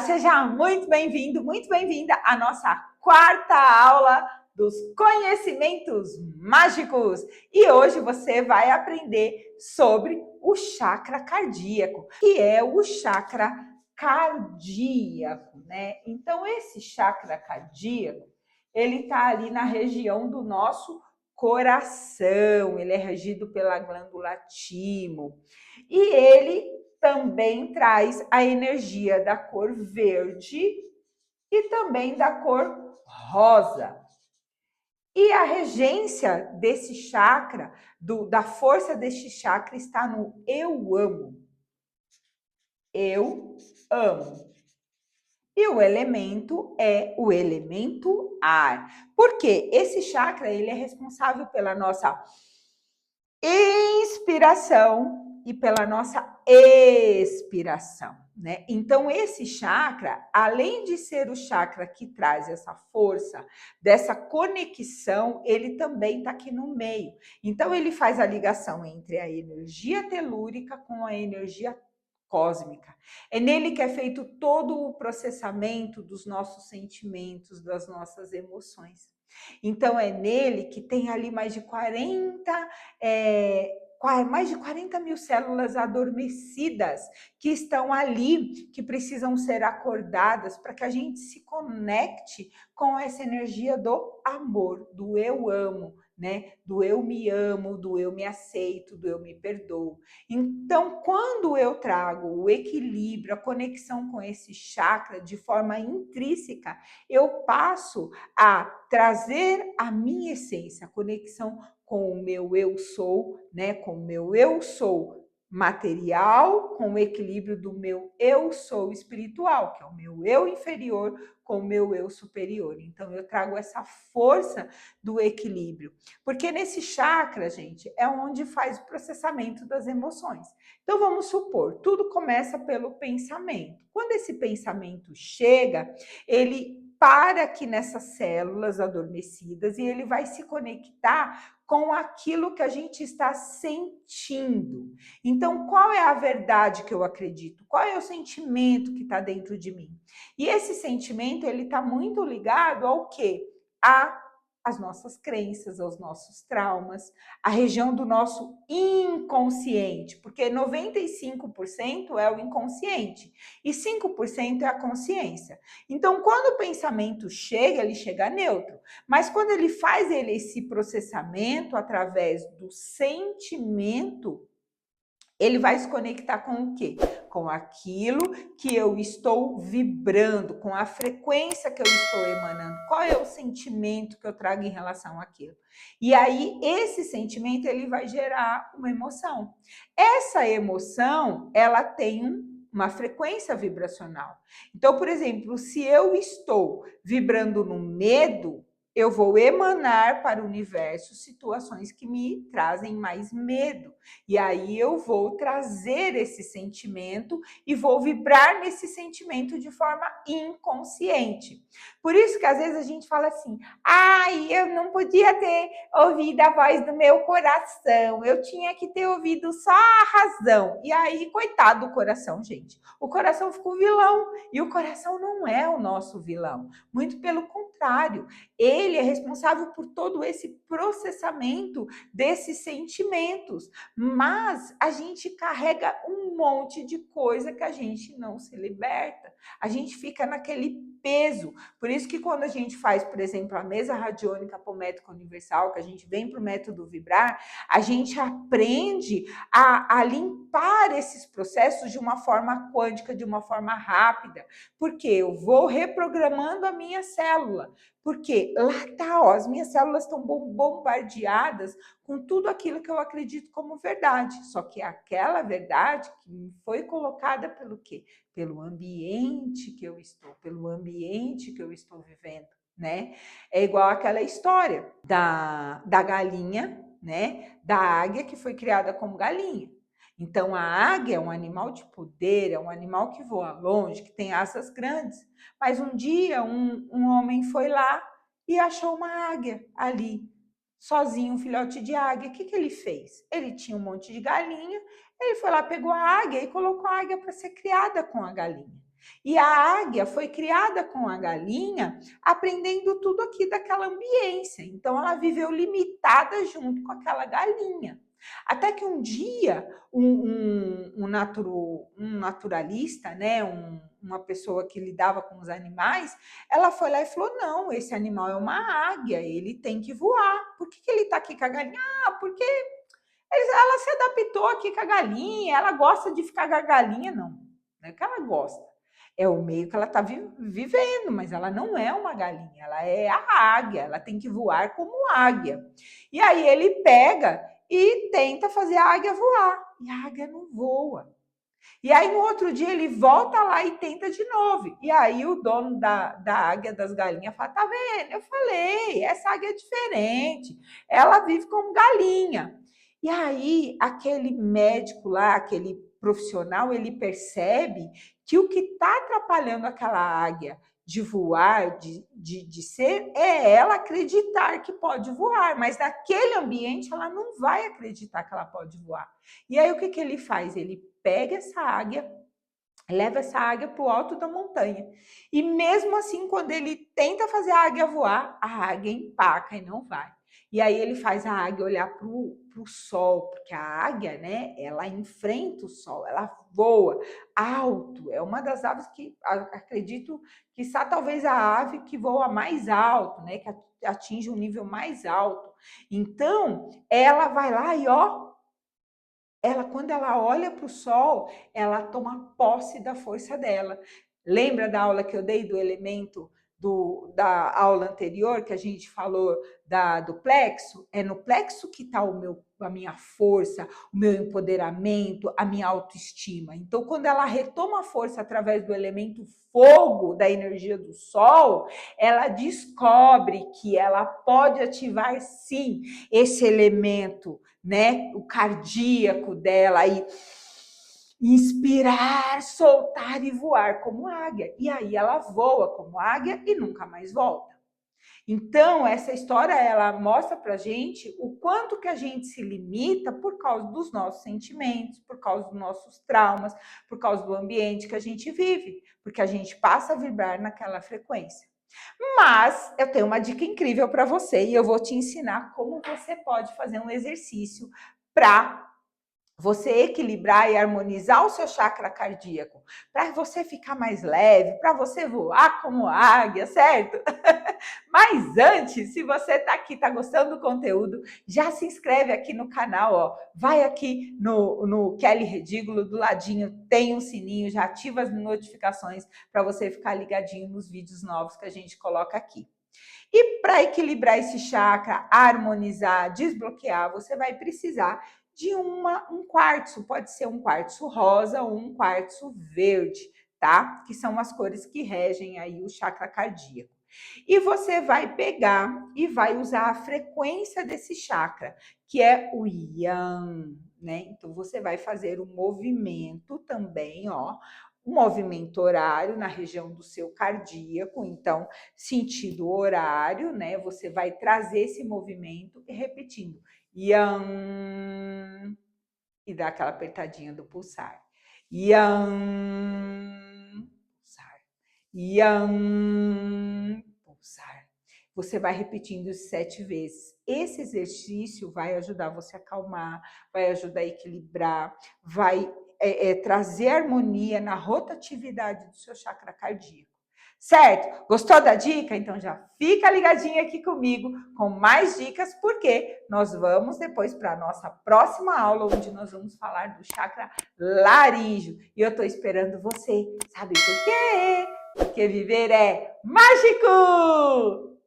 Seja muito bem-vinda à nossa quarta aula dos conhecimentos mágicos. E hoje você vai aprender sobre o chakra cardíaco, que é o chakra cardíaco, né? Então, esse chakra cardíaco, ele tá ali na região do nosso coração, ele é regido pela glândula timo. E ele também traz a energia da cor verde e também da cor rosa. E a regência desse chakra, da força deste chakra, está no eu amo. Eu amo. E o elemento é o elemento ar. Porque esse chakra ele é responsável pela nossa inspiração e pela nossa expiração, né? Então, esse chakra, além de ser o chakra que traz essa força, dessa conexão, ele também está aqui no meio. Então, ele faz a ligação entre a energia telúrica com a energia cósmica. É nele que é feito todo o processamento dos nossos sentimentos, das nossas emoções. Então, é nele que tem ali mais de 40 mil células adormecidas que estão ali, que precisam ser acordadas para que a gente se conecte com essa energia do amor, do eu amo, né? Do eu me amo, do eu me aceito, do eu me perdoo. Então, quando eu trago o equilíbrio, a conexão com esse chakra de forma intrínseca, eu passo a trazer a minha essência, a conexão com o meu eu sou, né? Com o meu eu sou material, com o equilíbrio do meu eu sou espiritual, que é o meu eu inferior com o meu eu superior. Então eu trago essa força do equilíbrio, porque nesse chakra, gente, é onde faz o processamento das emoções. Então vamos supor, tudo começa pelo pensamento. Quando esse pensamento chega, ele para aqui nessas células adormecidas e ele vai se conectar com aquilo que a gente está sentindo. Então, qual é a verdade que eu acredito? Qual é o sentimento que está dentro de mim? E esse sentimento, ele está muito ligado ao quê? Às nossas crenças, aos nossos traumas, a região do nosso inconsciente, porque 95% é o inconsciente e 5% é a consciência. Então, quando o pensamento chega, ele chega neutro, mas quando ele faz esse processamento através do sentimento, ele vai se conectar com o quê? Com aquilo que eu estou vibrando, com a frequência que eu estou emanando. Qual é o sentimento que eu trago em relação àquilo? E aí, esse sentimento, ele vai gerar uma emoção. Essa emoção, ela tem uma frequência vibracional. Então, por exemplo, se eu estou vibrando no medo, eu vou emanar para o universo situações que me trazem mais medo. E aí eu vou trazer esse sentimento e vou vibrar nesse sentimento de forma inconsciente. Por isso que às vezes a gente fala assim: ai, eu não podia ter ouvido a voz do meu coração, eu tinha que ter ouvido só a razão. E aí, coitado do coração, gente. O coração ficou vilão e o coração não é o nosso vilão. Muito pelo contrário, ele é responsável por todo esse processamento desses sentimentos. Mas a gente carrega um monte de coisa que a gente não se liberta. A gente fica naquele peso. Por isso que quando a gente faz, por exemplo, a mesa radiônica apométrica universal, que a gente vem para o método vibrar, a gente aprende a limpar esses processos de uma forma quântica, de uma forma rápida. Porque eu vou reprogramando a minha célula. Porque lá tá, ó, as minhas células estão bombardeadas com tudo aquilo que eu acredito como verdade. Só que aquela verdade que me foi colocada pelo quê? Pelo ambiente que eu estou, pelo ambiente que eu estou vivendo, né? É igual aquela história da galinha, né? Da águia que foi criada como galinha. Então, a águia é um animal de poder, é um animal que voa longe, que tem asas grandes. Mas um dia, um homem foi lá e achou uma águia ali, sozinho, um filhote de águia. O que ele fez? Ele tinha um monte de galinha, ele foi lá, pegou a águia e colocou a águia para ser criada com a galinha. E a águia foi criada com a galinha, aprendendo tudo aqui daquela ambiência. Então, ela viveu limitada junto com aquela galinha. Até que um dia, um naturalista, né, uma pessoa que lidava com os animais, ela foi lá e falou, não, esse animal é uma águia, ele tem que voar. Por que ele está aqui com a galinha? Ah, porque ela se adaptou aqui com a galinha, ela gosta de ficar com a galinha, não é que ela gosta. É o meio que ela está vivendo, mas ela não é uma galinha, ela é a águia, ela tem que voar como águia. E aí ele pega e tenta fazer a águia voar, e a águia não voa. E aí no outro dia ele volta lá e tenta de novo. E aí o dono da águia das galinhas fala, tá vendo? Eu falei, essa águia é diferente, ela vive como galinha. E aí aquele médico lá, aquele profissional, ele percebe que o que está atrapalhando aquela águia de voar, de ser, é ela acreditar que pode voar, mas naquele ambiente ela não vai acreditar que ela pode voar. E aí o que ele faz? Ele pega essa águia, leva essa águia para o alto da montanha. E mesmo assim, quando ele tenta fazer a águia voar, a águia empaca e não vai. E aí ele faz a águia olhar para o sol, porque a águia, né, ela enfrenta o sol, ela voa alto. É uma das aves que acredito que está talvez a ave que voa mais alto, né, que atinge um nível mais alto. Então, ela vai lá e quando ela olha para o sol, ela toma posse da força dela. Lembra da aula que eu dei do elemento da aula anterior, que a gente falou do plexo? É no plexo que está a minha força, o meu empoderamento, a minha autoestima. Então, quando ela retoma a força através do elemento fogo, da energia do sol, ela descobre que ela pode ativar, sim, esse elemento, né, o cardíaco dela, e inspirar, soltar e voar como águia. E aí ela voa como águia e nunca mais volta. Então, essa história, ela mostra pra gente o quanto que a gente se limita por causa dos nossos sentimentos, por causa dos nossos traumas, por causa do ambiente que a gente vive, porque a gente passa a vibrar naquela frequência. Mas eu tenho uma dica incrível para você e eu vou te ensinar como você pode fazer um exercício para você equilibrar e harmonizar o seu chakra cardíaco, para você ficar mais leve, para você voar como águia, certo? Mas antes, se você está aqui, está gostando do conteúdo, já se inscreve aqui no canal, ó. Vai aqui no Kelly Redígulo, do ladinho tem um sininho, já ativa as notificações para você ficar ligadinho nos vídeos novos que a gente coloca aqui. E para equilibrar esse chakra, harmonizar, desbloquear, você vai precisar de um quartzo, pode ser um quartzo rosa ou um quartzo verde, tá? Que são as cores que regem aí o chakra cardíaco. E você vai pegar e vai usar a frequência desse chakra, que é o Yang, né? Então você vai fazer um movimento também, ó, um movimento horário na região do seu cardíaco, então sentido horário, né? Você vai trazer esse movimento e repetindo Yang, e dá aquela apertadinha do pulsar. Yang, pulsar. Yang, pulsar. Você vai repetindo 7 vezes. Esse exercício vai ajudar você a acalmar, vai ajudar a equilibrar, vai trazer harmonia na rotatividade do seu chakra cardíaco. Certo? Gostou da dica? Então já fica ligadinho aqui comigo com mais dicas, porque nós vamos depois para a nossa próxima aula, onde nós vamos falar do chakra laríngeo. E eu estou esperando você. Sabe por quê? Porque viver é mágico!